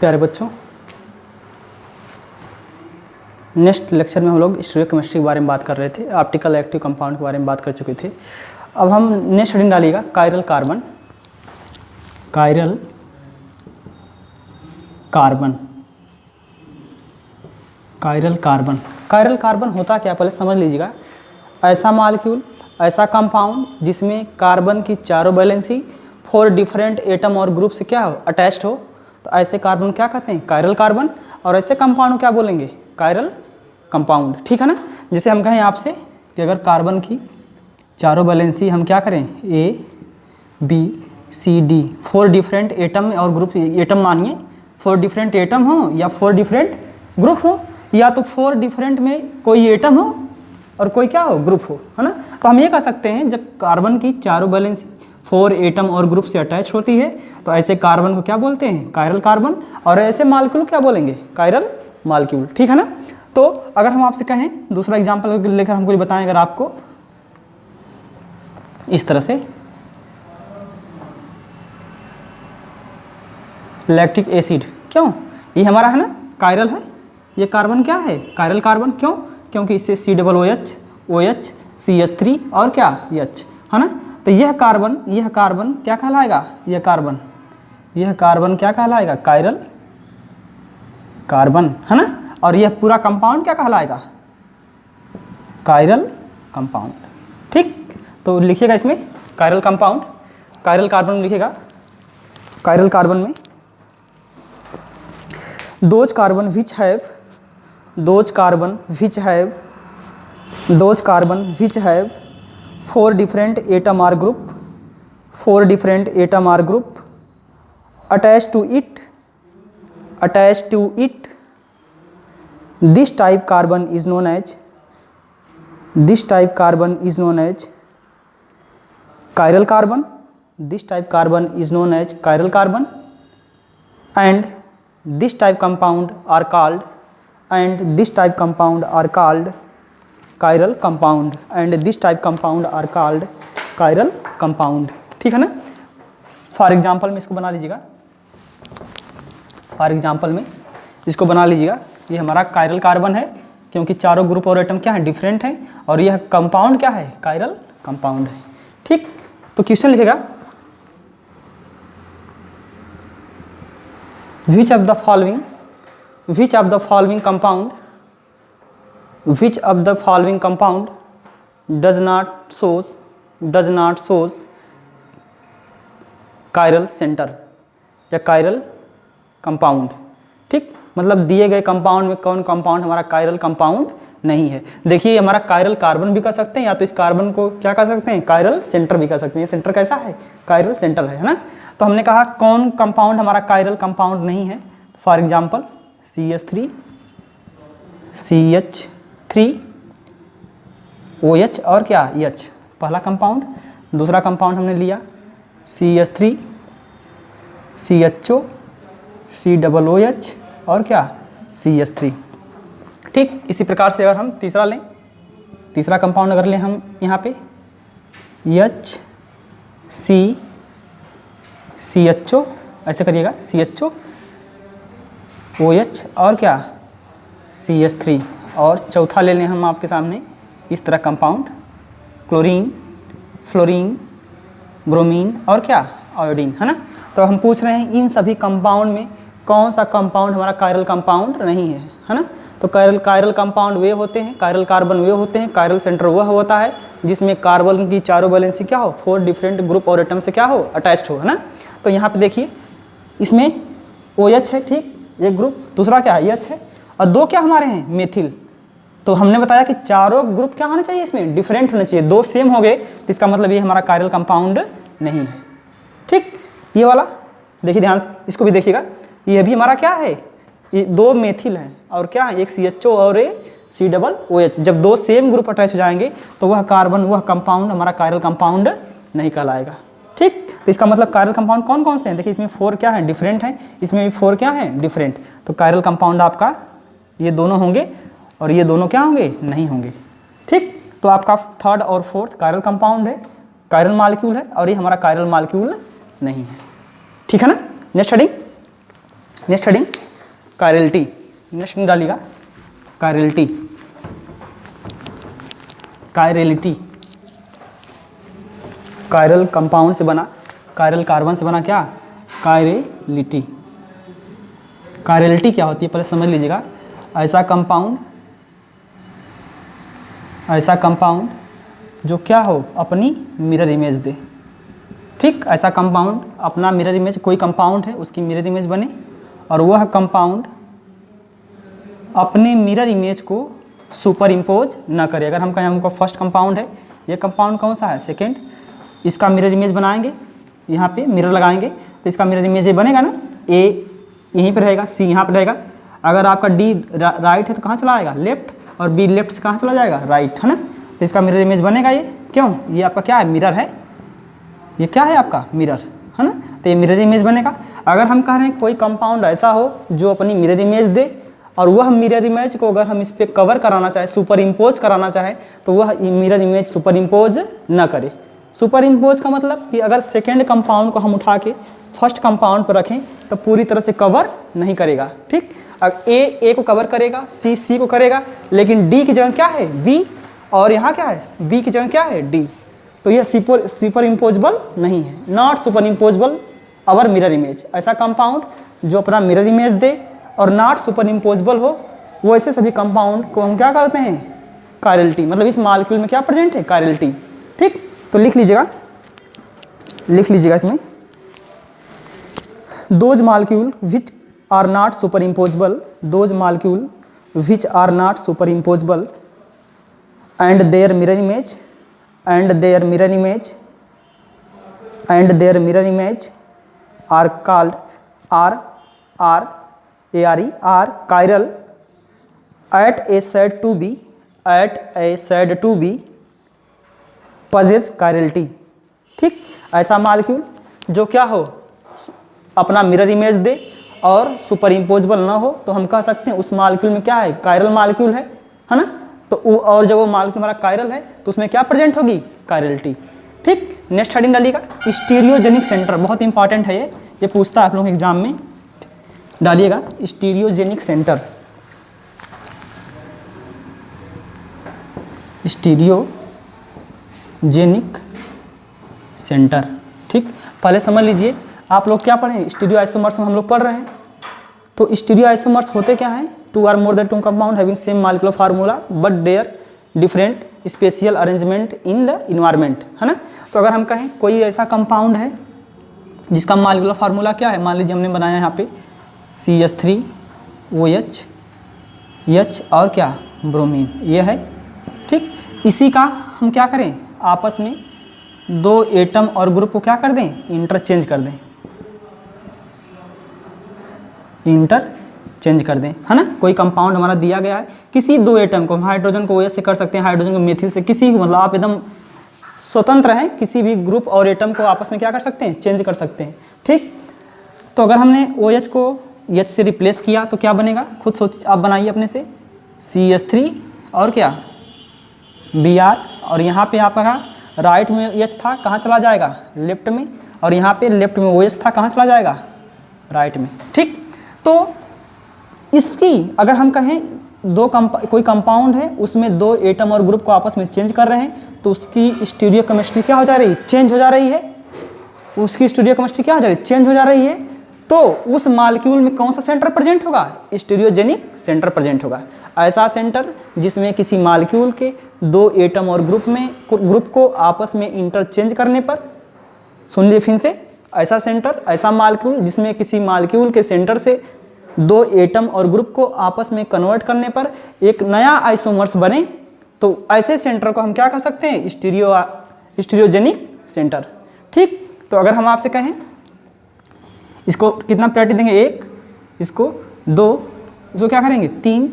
प्यारे बच्चों, next lecture में हम लोग स्टीरियोकेमिस्ट्री के बारे में बात कर रहे थे, ऑप्टिकल एक्टिव कंपाउंड के बारे में बात कर चुके थे। अब हम नेक्स्ट हेडिंग डालिएगा chiral carbon. Chiral carbon, chiral carbon, chiral carbon होता क्या पहले समझ लीजिएगा। ऐसा मॉलिक्यूल, ऐसा कंपाउंड जिसमें कार्बन की चारों वैलेंसी 4 डिफरेंट एटम और ग्रुप से क्या हो, अटैच्ड हो, तो ऐसे कार्बन क्या कहते हैं, कायरल कार्बन। और ऐसे कंपाउंड को क्या बोलेंगे, कायरल कंपाउंड। ठीक है ना। जैसे हम कहें आपसे कि अगर कार्बन की चारों वैलेंसी हम क्या करें, A B C D, 4 different atom और ग्रुप, एटम मानिए 4 डिफरेंट एटम हो या 4 डिफरेंट ग्रुप हो, या तो 4 डिफरेंट में कोई एटम हो और कोई क्या हो, ग्रुप हो, है ना। तो हम ये कह सकते हैं जब कार्बन की चारों वैलेंसी 4 एटम और ग्रुप से अटैच होती है तो ऐसे कार्बन को क्या बोलते हैं, कायरल कार्बन। और ऐसे मॉलिक्यूल क्या बोलेंगे, कायरल मॉलिक्यूल। ठीक है ना। तो अगर हम आपसे कहें, दूसरा एग्जांपल लेकर हमको बताएं, अगर आपको इस तरह से लैक्टिक एसिड, क्यों, ये हमारा है ना कायरल है, ये कार्बन क्या है, कायरल कार्बन। क्यों, क्योंकि इससे COOH, OH, CH3 और क्या H, है ना। तो यह कार्बन क्या कहलाएगा, यह कार्बन क्या कहलाएगा, कायरल कार्बन, है ना। और यह पूरा कंपाउंड क्या कहलाएगा, कायरल कंपाउंड। ठीक, तो लिखिएगा इसमें कायरल कंपाउंड, कायरल कार्बन में लिखिएगा। कायरल कार्बन में those carbon which have 4 different atom or group attached to it, this type carbon is known as chiral carbon. This type carbon is known as chiral carbon, and this type compound are called chiral compound, and this type compound are called chiral compound। ठीक है ना। For example में इसको बना लीजिएगा, ये हमारा chiral carbon है क्योंकि चारों ग्रुप और एटम क्या है, डिफरेंट है, और यह कंपाउंड क्या है, कायरल कंपाउंड है। ठीक, तो क्वेश्चन लिखेगा, which of the following compound does not shows chiral center या कायरल कंपाउंड। ठीक, मतलब दिए गए कंपाउंड में कौन कंपाउंड हमारा कायरल कंपाउंड नहीं है। देखिए हमारा कायरल कार्बन भी कह सकते हैं, या तो इस कार्बन को क्या कह सकते हैं, कायरल सेंटर भी कह सकते हैं। ये सेंटर कैसा है, कायरल सेंटर है ना। तो हमने कहा कौन कंपाउंड हमारा कायरल कंपाउंड नहीं है। फॉर एग्जांपल CH3 OH और क्या H, पहला कंपाउंड। दूसरा कंपाउंड हमने लिया CH3 CHO COOH और क्या CH3। ठीक, इसी प्रकार से अगर हम तीसरा लें, तीसरा कंपाउंड अगर लें हम यहाँ पे CHO, ऐसे करिएगा CHO OH और क्या CH3। और चौथा ले लें हम आपके सामने इस तरह कंपाउंड, क्लोरीन, फ्लोरीन, ब्रोमीन और क्या आयोडीन, है ना। तो हम पूछ रहे हैं इन सभी कंपाउंड में कौन सा कंपाउंड हमारा कायरल कंपाउंड नहीं है, है ना। तो कायरल कंपाउंड वे होते हैं, कायरल कार्बन वे होते हैं, कायरल सेंटर वह होता है जिसमें कार्बन की चारों वैलेंसी क्या हो, 4 डिफरेंट ग्रुप और एटम से क्या हो, अटैच्ड हो, है ना। तो यहाँ पे देखिए इसमें OH है, ठीक, एक ग्रुप, दूसरा क्या है H है, और 2 क्या हमारे हैं, मेथिल। तो हमने बताया कि चारों ग्रुप क्या होना चाहिए, इसमें डिफरेंट होने चाहिए। 2 सेम हो गए तो इसका मतलब ये हमारा कायरल कंपाउंड नहीं है। ठीक, ये वाला देखिए ध्यान से, इसको भी देखिएगा, ये भी हमारा क्या है, ये 2 मेथिल हैं और क्या है, एक CHO और एक COOH। जब 2 सेम ग्रुप अटैच हो जाएंगे तो वह कार्बन, वह कंपाउंड हमारा कायरल कंपाउंड नहीं कहलाएगा। ठीक, तो इसका मतलब कायरल कंपाउंड कौन कौन से हैं, देखिए इसमें 4 क्या है, डिफरेंट है, इसमें भी 4 क्या है, डिफरेंट। तो कायरल कंपाउंड आपका ये दोनों होंगे और ये दोनों क्या होंगे, नहीं होंगे। ठीक, तो आपका 3rd और 4th कायरल कंपाउंड है, कायरल मॉलिक्यूल है, और ये हमारा कायरल मॉलिक्यूल नहीं है। ठीक है ना। Next heading next heading chirality. Next heading डालिएगा कायरलिटी। कायरलिटी कायरल कंपाउंड से बना, कायरल कार्बन से बना क्या, कायरलिटी। कायरलिटी क्या होती है पहले समझ लीजिएगा। ऐसा कंपाउंड जो क्या हो, अपनी मिरर इमेज दे। ठीक, ऐसा कंपाउंड अपना मिरर इमेज, कोई कंपाउंड है उसकी मिरर इमेज बने और वह कंपाउंड अपने मिरर इमेज को सुपर इम्पोज ना करे। अगर हम कहें हमको फर्स्ट कंपाउंड है, ये कंपाउंड कौन सा है, सेकेंड, इसका मिरर इमेज बनाएंगे, यहाँ पे मिरर लगाएंगे तो इसका मिरर इमेज ये बनेगा ना, ए यहीं पर रहेगा, सी यहाँ पर रहेगा। अगर आपका डी राइट है तो कहाँ चला आएगा, लेफ्ट, और बी लेफ्ट से कहाँ चला जाएगा, राइट, है ना। तो इसका मिरर इमेज बनेगा ये, क्यों, ये आपका क्या है, मिरर है, ये क्या है आपका मिरर, है ना। तो ये मिरर इमेज बनेगा। अगर हम कह रहे हैं कोई कंपाउंड ऐसा हो जो अपनी मिरर इमेज दे और वह मिरर इमेज को अगर हम इस पर कवर कराना चाहे, सुपर इम्पोज कराना चाहे, तो वह मिरर इमेज सुपर इम्पोज ना करे। सुपर इम्पोज का मतलब कि अगर सेकेंड कंपाउंड को हम उठा के फर्स्ट कंपाउंड पर रखें तो पूरी तरह से कवर नहीं करेगा। ठीक, अब ए को कवर करेगा, सी को करेगा, लेकिन डी की जगह क्या है, बी, और यहाँ क्या है, बी की जगह क्या है, डी। तो यह सुपर इम्पोजेबल नहीं है, not super imposable our mirror image. ऐसा कंपाउंड जो अपना मिरर इमेज दे और नॉट सुपर इम्पोजेबल हो, वो ऐसे सभी कंपाउंड को हम क्या करते हैं, कायरलिटी। मतलब इस मॉलिक्यूल में क्या प्रेजेंट है, कायरलिटी। ठीक, तो लिख लीजिएगा इसमें, those molecule which are not superimposable, those molecule which are not superimposable and their mirror image are called are chiral at a said to be possess chirality। ठीक, ऐसा molecule जो क्या हो, अपना मिरर इमेज दे और super imposable ना हो, तो हम कह सकते हैं उस मॉलिक्यूल में क्या है, कायरल मॉलिक्यूल है ना। तो और जब वो मॉलिक्यूल हमारा कायरल है तो उसमें क्या प्रेजेंट होगी, कायरलिटी। ठीक, नेक्स्ट हेडिंग डालिएगा स्टीरियोजेनिक सेंटर। बहुत इंपॉर्टेंट है ये पूछता है आप लोग एग्जाम में, डालिएगा स्टीरियोजेनिक सेंटर। Stereogenic centre. ठीक, पहले समझ लीजिए आप लोग क्या पढ़े, स्टीरियो आइसोमर्स में हम लोग पढ़ रहे हैं। तो स्टीरियो आइसोमर्स होते क्या हैं, two or more than two compound having same molecular formula but their different spatial arrangement in the environment, है ना। तो अगर हम कहें कोई ऐसा कंपाउंड है जिसका मॉलिक्यूलर फार्मूला क्या है, मान लीजिए हमने बनाया यहाँ पे CH3OH और क्या, ब्रोमीन, ये है। ठीक, इसी का हम क्या करें, आपस में दो एटम और ग्रुप को क्या कर दें, इंटरचेंज कर दें, इंटरचेंज कर दें, है ना। कोई कंपाउंड हमारा दिया गया है, किसी दो एटम को, हाइड्रोजन को OH से कर सकते हैं, हाइड्रोजन को मेथिल से, किसी मतलब आप एकदम स्वतंत्र हैं, किसी भी ग्रुप और एटम को आपस में क्या कर सकते हैं, चेंज कर सकते हैं। ठीक, तो अगर हमने OH को H से रिप्लेस किया तो क्या बनेगा, खुद सोच आप बनाइए अपने से, CH3 और क्या, Br, और यहाँ पे आपका राइट में H था, कहाँ चला जाएगा, लेफ्ट में, और यहाँ पे लेफ्ट में OH था, कहाँ चला जाएगा, राइट में। ठीक, तो इसकी अगर हम कहें कोई कंपाउंड है उसमें दो एटम और ग्रुप को आपस में चेंज कर रहे हैं तो उसकी स्टीरियोकेमिस्ट्री क्या हो जा रही है, चेंज हो जा रही है। उसकी स्टीरियोकेमिस्ट्री क्या हो जा रही है, चेंज हो जा रही है। तो उस मॉलिक्यूल में कौन सा सेंटर प्रेजेंट होगा, स्टीरियोजेनिक सेंटर प्रेजेंट होगा। ऐसा सेंटर जिसमें किसी मॉलिक्यूल के दो एटम और ग्रुप को आपस में इंटरचेंज करने पर, सुन लीजिए फिर से, ऐसा सेंटर, ऐसा मॉलिक्यूल जिसमें किसी मॉलिक्यूल के सेंटर से दो एटम और ग्रुप को आपस में कन्वर्ट करने पर एक नया आइसोमर्स बने, तो ऐसे सेंटर को हम क्या कह सकते हैं, स्टीरियोजेनिक सेंटर। ठीक, तो अगर हम आपसे कहें इसको कितना प्रायोरिटी देंगे, एक, इसको दो, इसको क्या करेंगे, तीन,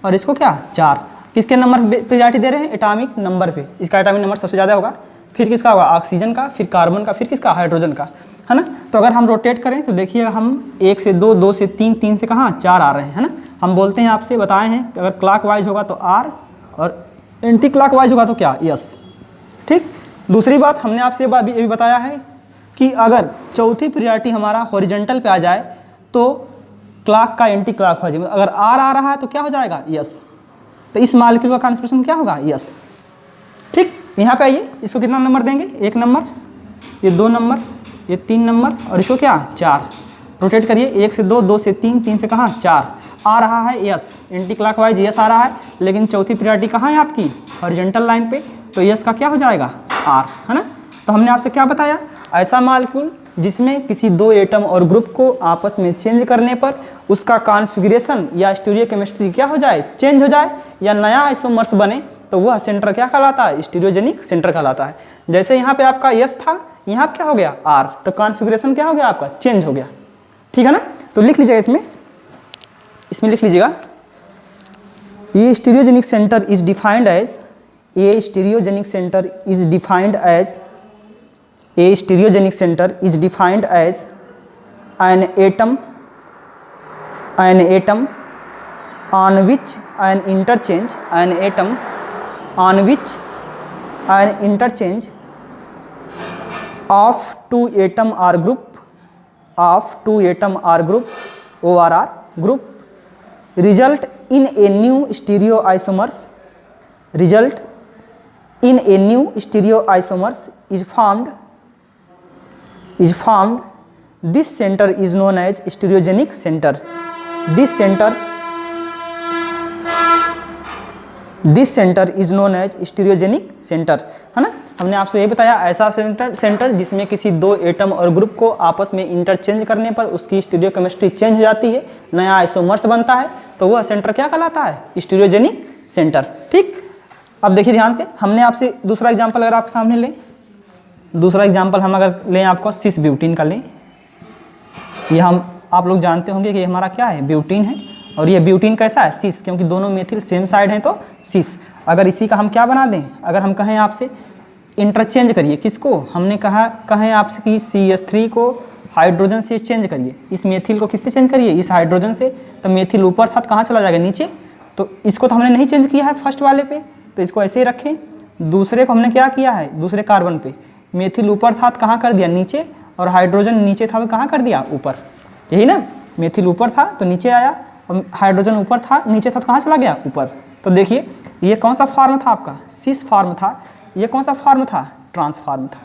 और इसको क्या, चार। किसके नंबर प्रायोरिटी दे रहे हैं, एटॉमिक नंबर पे। इसका एटॉमिक नंबर सबसे ज़्यादा होगा, फिर किसका होगा, ऑक्सीजन का, फिर कार्बन का, फिर किसका, हाइड्रोजन का, है ना। तो अगर हम रोटेट करें तो देखिए हम एक से दो, दो से तीन, तीन से कहाँ, चार आ रहे हैं, है ना। हम बोलते हैं, आपसे बताए हैं कि अगर क्लॉक वाइज होगा तो आर और एंटी क्लॉक वाइज होगा तो क्या, यस। ठीक, दूसरी बात हमने आपसे ये भी बताया है कि अगर चौथी प्रायोरिटी हमारा हॉरिजॉन्टल पे आ जाए तो क्लॉक का एंटी क्लॉकवाइज, अगर आर आ रहा है तो क्या हो जाएगा, यस। तो इस मॉलिक्यूल का कॉन्फिगरेशन क्या होगा, यस। ठीक, यहाँ पे आइए, इसको कितना नंबर देंगे, 1 नंबर, ये 2 नंबर, ये 3 नंबर, और इसको क्या 4। रोटेट करिए, 1 से 2, 2 से 3, 3 से कहाँ 4। आ रहा है यस, एंटी क्लॉकवाइज यस आ रहा है, लेकिन चौथी प्रायोरिटी कहाँ है आपकी, हॉरिजॉन्टल लाइन पे, तो यस का क्या हो जाएगा, आर, है ना। तो हमने आपसे क्या बताया, ऐसा मॉलिक्यूल जिसमें किसी 2 एटम और ग्रुप को आपस में चेंज करने पर उसका कॉन्फ़िगरेशन या स्टीरियोकेमिस्ट्री क्या हो जाए, चेंज हो जाए, या नया आइसोमर्स बने, तो वह सेंटर क्या कहलाता है, स्टीरियोजेनिक सेंटर कहलाता है। जैसे यहाँ पे आपका यस था, यहाँ क्या हो गया आर, तो कॉन्फ़िगरेशन क्या हो गया आपका, चेंज हो गया। ठीक है ना। तो लिख लीजिएगा, इसमें लिख लीजिएगा, ये stereogenic centre is defined as, a stereogenic centre is defined as, a stereogenic center is defined as an atom on which an interchange of two atom or group ORR group result in a new stereoisomers is formed. This center is known as stereogenic center. This center is known as stereogenic center, है ना। हमने आपसे ये बताया, ऐसा centre जिसमें किसी 2 atom और ग्रुप को आपस में इंटरचेंज करने पर उसकी स्टीरियोकेमिस्ट्री चेंज हो जाती है, नया आइसोमर्स बनता है, तो वह सेंटर क्या कहलाता है, स्टीरियोजेनिक सेंटर। ठीक, अब देखिए ध्यान से, हमने आपसे दूसरा एग्जाम्पल अगर आपके सामने लें, दूसरा एग्जाम्पल हम अगर लें आपको सिस ब्यूटीन का लें, ये हम आप लोग जानते होंगे कि ये हमारा क्या है, ब्यूटीन है, और ये ब्यूटीन कैसा है, सिस, क्योंकि दोनों मेथिल सेम साइड हैं तो सिस। अगर इसी का हम क्या बना दें, अगर हम कहें आपसे इंटरचेंज करिए, किसको, हमने कहें आपसे कि CH3 को हाइड्रोजन से चेंज करिए, इस मेथिल को किससे चेंज करिए, इस हाइड्रोजन से, तो मेथिल ऊपर था तो कहाँ चला जाएगा, नीचे। तो इसको तो हमने नहीं चेंज किया है फर्स्ट वाले पे, तो इसको ऐसे ही रखें। दूसरे को हमने क्या किया है, दूसरे कार्बन पे मेथिल ऊपर था तो कहाँ कर दिया, नीचे, और हाइड्रोजन नीचे था तो कहाँ कर दिया, ऊपर। यही ना, मेथिल ऊपर था तो नीचे आया, और हाइड्रोजन ऊपर था नीचे था तो कहाँ चला गया, ऊपर। तो देखिए ये कौन सा फॉर्म था आपका, सिस फॉर्म था, ये कौन सा फॉर्म था, ट्रांस फॉर्म था।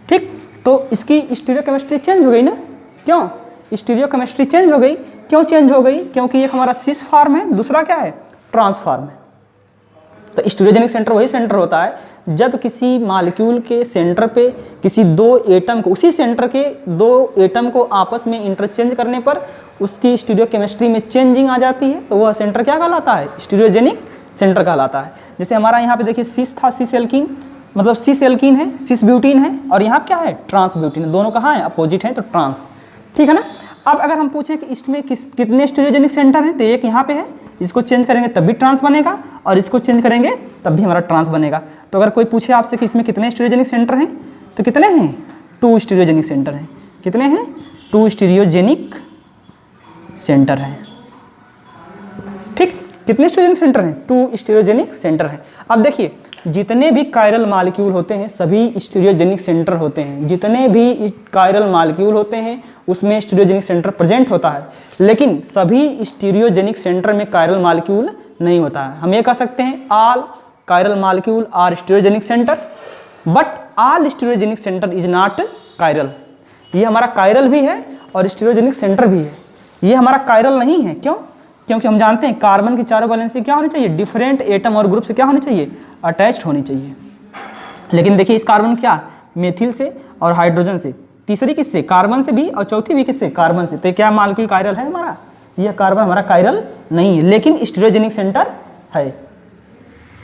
ठीक, तो इसकी स्टीरियोकेमिस्ट्री चेंज हो गई ना, क्यों, स्टीरियोकेमिस्ट्री चेंज हो गई, क्यों चेंज हो गई, क्योंकि एक हमारा सिस फॉर्म है, दूसरा क्या है, ट्रांस फॉर्म है। तो स्टीरियोजेनिक सेंटर वही सेंटर होता है जब किसी मॉलिक्यूल के सेंटर पे किसी 2 एटम को, उसी सेंटर के 2 एटम को आपस में इंटरचेंज करने पर उसकी स्टीरियोकेमिस्ट्री में चेंजिंग आ जाती है, तो वह सेंटर क्या कहलाता है, स्टीरियोजेनिक सेंटर कहलाता है। जैसे हमारा यहाँ पे देखिए सिस था, सिस एल्कीन, मतलब सिस एल्कीन है, सिस ब्यूटीन है, और यहाँ क्या है, ट्रांस ब्यूटीन है, दोनों कहाँ है, अपोजिट है, तो ट्रांस। ठीक है ना। अब अगर हम पूछें कि इसमें कितने स्टीरियोजेनिक सेंटर हैं, तो एक यहाँ पे है, इसको चेंज करेंगे तब भी ट्रांस बनेगा, और इसको चेंज करेंगे तब भी हमारा ट्रांस बनेगा। तो अगर कोई पूछे आपसे कि इसमें कितने स्टीरियोजेनिक सेंटर हैं, तो कितने हैं, 2 स्टीरियोजेनिक सेंटर हैं। कितने हैं, 2 स्टीरियोजेनिक सेंटर हैं। ठीक, कितने स्टीरियोजेनिक सेंटर हैं, 2 स्टीरियोजेनिक सेंटर हैं। अब देखिए जितने भी कायरल मॉलिक्यूल होते हैं सभी स्टीरियोजेनिक सेंटर होते हैं, जितने भी कायरल मॉलिक्यूल होते हैं उसमें स्टीरियोजेनिक सेंटर प्रेजेंट होता है, लेकिन सभी स्टीरियोजेनिक सेंटर में कायरल मॉलिक्यूल नहीं होता है। हम ये कह सकते हैं all chiral molecule are stereogenic centre, but all stereogenic centre is not chiral. ये हमारा कायरल भी है और स्टीरियोजेनिक सेंटर भी है, ये हमारा कायरल नहीं है। क्यों, क्योंकि हम जानते हैं कार्बन की चारों वैलेंसी क्या होनी चाहिए, डिफरेंट एटम और ग्रुप से क्या होनी चाहिए, अटैच्ड होनी चाहिए। लेकिन देखिए इस कार्बन क्या, मेथिल से और हाइड्रोजन से, तीसरी किससे, कार्बन से भी, और चौथी भी किससे, कार्बन से। तो क्या मॉलिक्यूल कायरल है हमारा, यह कार्बन हमारा कायरल नहीं है, लेकिन स्टीरियोजेनिक सेंटर है।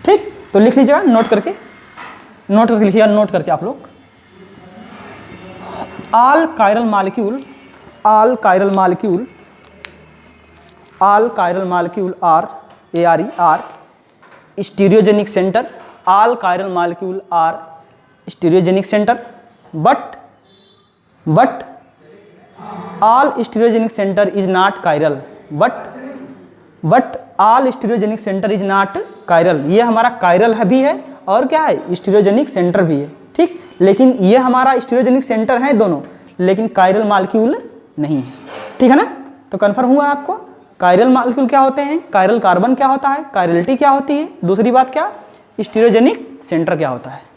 ठीक, तो लिख लीजिएगा, नोट करके लिखिएगा, नोट करके आप लोग, all chiral molecule are ARE stereogenic centre, all chiral molecule are stereogenic centre, but all stereogenic center is not chiral, but all stereogenic center is not chiral। ये हमारा कायरल भी है और क्या है, स्टीरियोजेनिक सेंटर भी है। ठीक, लेकिन ये हमारा स्टीरियोजेनिक सेंटर है दोनों, लेकिन कायरल मॉलिक्यूल नहीं है। ठीक है ना। तो कन्फर्म हुआ आपको कायरल मॉलिक्यूल क्या होते हैं, कायरल कार्बन क्या होता है, कायरलिटी क्या होती है, दूसरी बात क्या स्टीरियोजेनिक सेंटर क्या होता है।